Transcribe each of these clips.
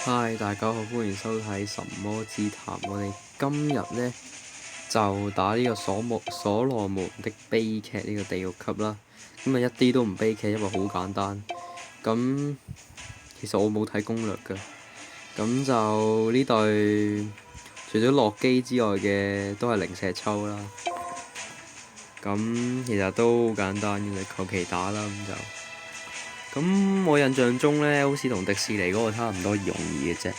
嗨，大家好，歡迎收睇什麼之談。我哋今日呢，就打呢個所羅門的悲劇呢個地獄級啦。咁啊一啲都唔悲劇，因為好簡單。咁其實我冇睇攻略㗎。咁就呢隊除咗洛基之外嘅都係零石抽啦。咁其實都好簡單嘅，求其打啦咁就。咁我印象中呢，好似同迪士尼嗰個差唔多容易嘅啫。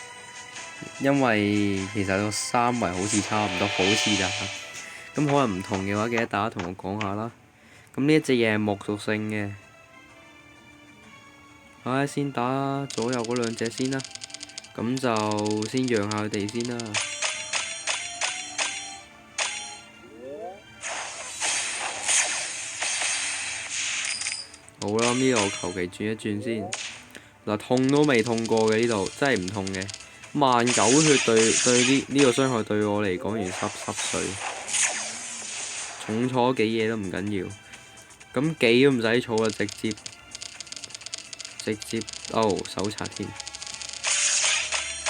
因為其實個三圍好似差唔多，好似咋。咁可能唔同嘅話，記得大家同我講下啦。咁呢一隻嘢係木屬性嘅。先打左右嗰兩隻先啦。咁就先讓下佢哋先啦。好啦，呢度求其轉一轉先。嗱，痛都未痛過嘅呢度，真係唔痛嘅。19000血呢個傷害對我嚟講完濕碎，重挫幾嘢都唔緊要。咁幾都唔使儲啦，直接手刷添。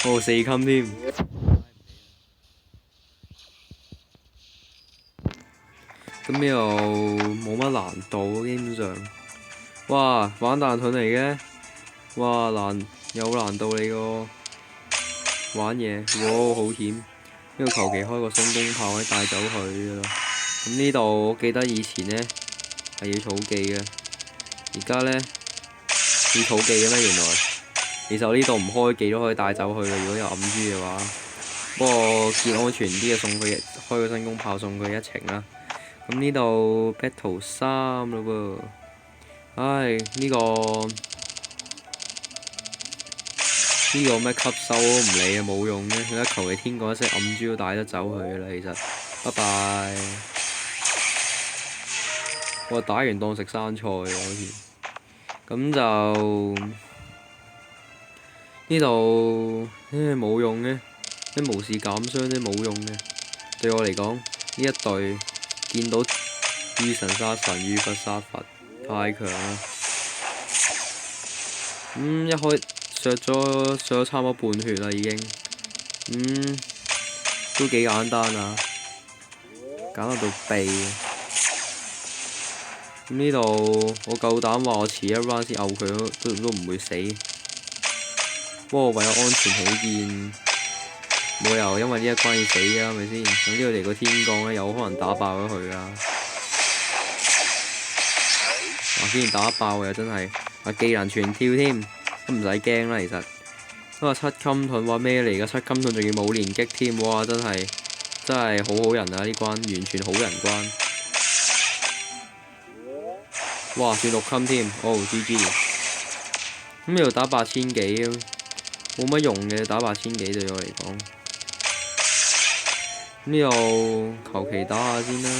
4級添。咁呢度冇乜難度，基本上。哇，反彈盾嚟嘅。哇，有難度你個玩嘢，好險！呢度求其開個新弓炮可以帶走佢㗎啦。咁呢度我記得以前呢係要儲技嘅，而家呢要儲技嘅咩？原來其實我呢度唔開技都可以帶走佢嘅，如果有暗珠嘅話。不過見安全啲嘅，送佢開個新弓炮送佢一程啦。咁呢度 Battle 3嘞噃，呢個咩吸收都唔理啊，冇用嘅。佢一求其天降一式暗珠都帶得走佢噶啦，其實。拜拜。我打完當食生菜喎，好似。咁就呢度冇用嘅，啲無視減傷都冇用嘅。對我嚟講，呢一隊見到遇神殺神，遇佛殺佛，太強啦。一開削咗差唔多半血啦，已經。都幾簡單啊，簡單到痹。咁呢度我夠膽話我遲一 round 先毆佢都唔會死。不過為咗安全起見，冇理由因為呢一關要死㗎，係咪先？咁呢度嚟個天降咧，有可能打爆咗佢㗎。竟然打爆又真係技能全跳添，都唔使驚啦，其實。不過7金盾話咩嚟㗎？7金盾仲要冇連擊添，哇！真係好人啊！呢關完全好人關。哇！算6金添，GG。咁呢度打8000幾，冇乜用嘅，打8000幾對我嚟講。呢度求其打下先啦。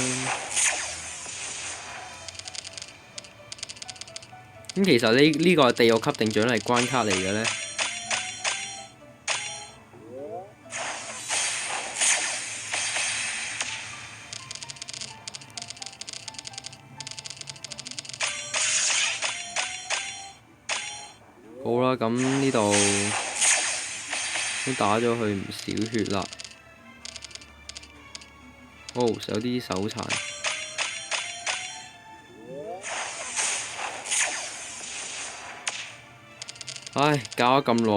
咁其實呢個係地獄級定獎勵關卡嚟嘅呢？好啦，咁呢度都打咗佢唔少血啦。有啲手殘。搞咗咁耐，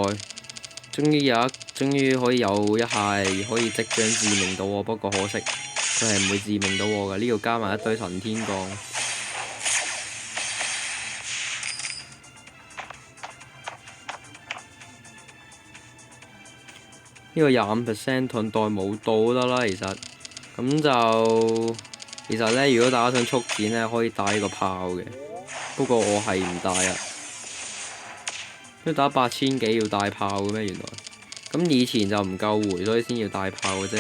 終於可以有一下可以即將致命到我，不過可惜佢係唔會致命到我㗎。呢度加埋一堆神天降。呢個25% 盾代冇到都得啦，其實。咁就其實呢，如果大家想速戰呢，可以帶呢個炮嘅。不過我係唔帶啊。都打8000幾要帶炮嘅咩？原來。咁以前就唔夠回，所以先要帶炮嘅啫。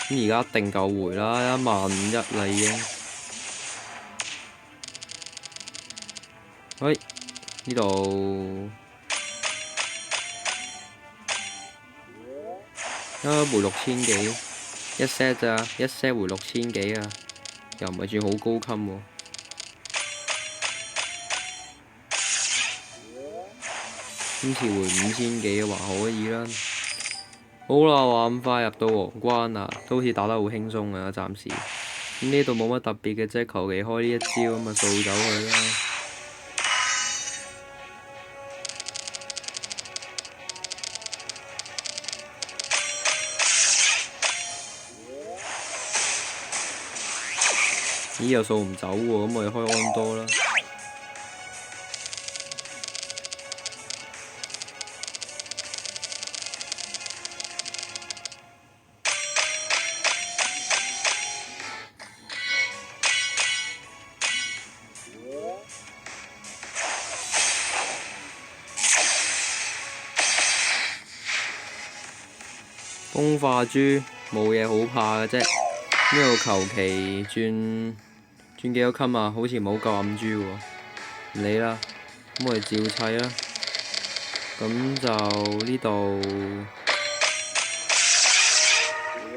咁而家一定夠回啦，15000啦已經。呢度。回6000幾，一 set 咋，一 set 回6000幾啊，又唔係算好高襟喎。今次回5000幾還可以啦。好啦，話咁快入到皇關啦，都好似打得好輕鬆啊，暫時。咁呢度冇乜特別嘅啫，求其開呢一招咁咪掃走佢啦。咦，又掃唔走喎，咁我哋開安多啦。風化豬冇嘢好怕嘅啫，呢度求其轉幾多級啊？好似冇夠暗豬喎，唔理啦，咁我哋照砌啦。咁就呢度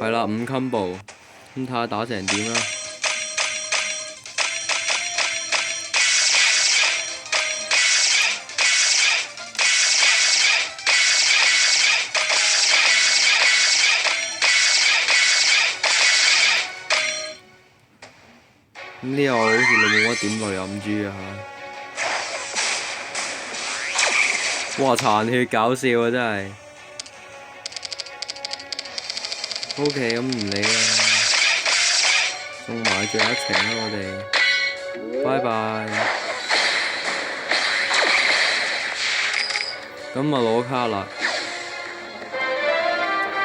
係啦，5 combo，咁睇下打成點啦。咁呢個好似你冇乜點類暗豬啊嚇！哇，殘血搞笑啊真係。OK， 咁唔理啦，送埋最後一程啦我哋，拜拜。咁啊攞卡啦！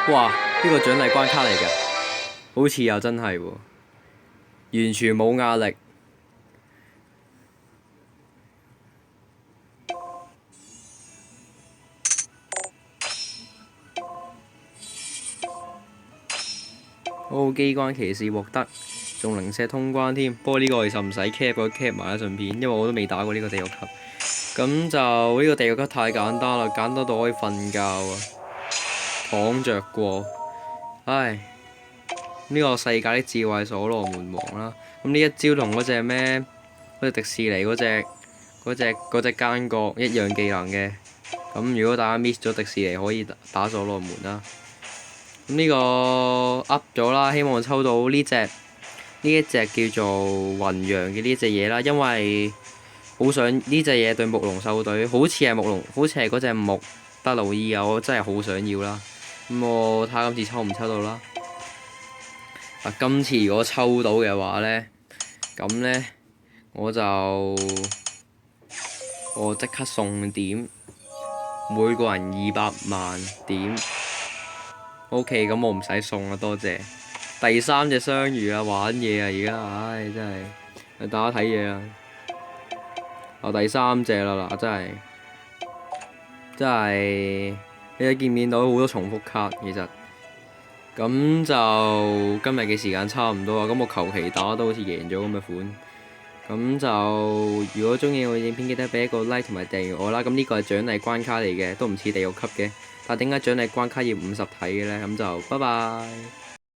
哇，呢個獎勵關卡嚟㗎，好似又真係喎。完全冇壓力。好，機關騎士獲得，仲零舍通關添。不過呢個其實唔使 cap 埋一順片，因為我都未打過呢個地獄級。咁就呢個地獄級太簡單啦，簡單到可以瞓覺啊，躺着過。唉，呢個世界的智慧所羅門王啦。咁呢一招同嗰隻咩？嗰隻迪士尼嗰隻奸角一樣技能嘅。咁如果大家 miss 咗迪士尼，可以打所羅門啦。咁呢個 up 咗啦，希望抽到呢一隻叫做雲陽嘅呢隻嘢啦，因為好想呢隻嘢對木龍獸隊，好似係嗰隻木德魯伊啊，我真係好想要啦。咁我睇下今次抽唔抽到啦。今次如果抽到嘅話呢，咁呢，我即刻送點，每個人200萬點。OK， 咁我唔使送啦，多謝。第3隻雙魚啊，玩嘢啊，而家，唉，真係，大家睇嘢啊。第3隻啦嗱，真係，你見唔見到好多重複卡？其實。咁就今日嘅時間差唔多啊，咁我求其打都好似贏咗咁嘅款。咁就如果中意我影片，記得俾一個 like 同埋訂閱我啦。咁呢個係獎勵關卡嚟嘅，都唔似地獄級嘅。但係點解獎勵關卡要50睇嘅呢？咁就拜拜。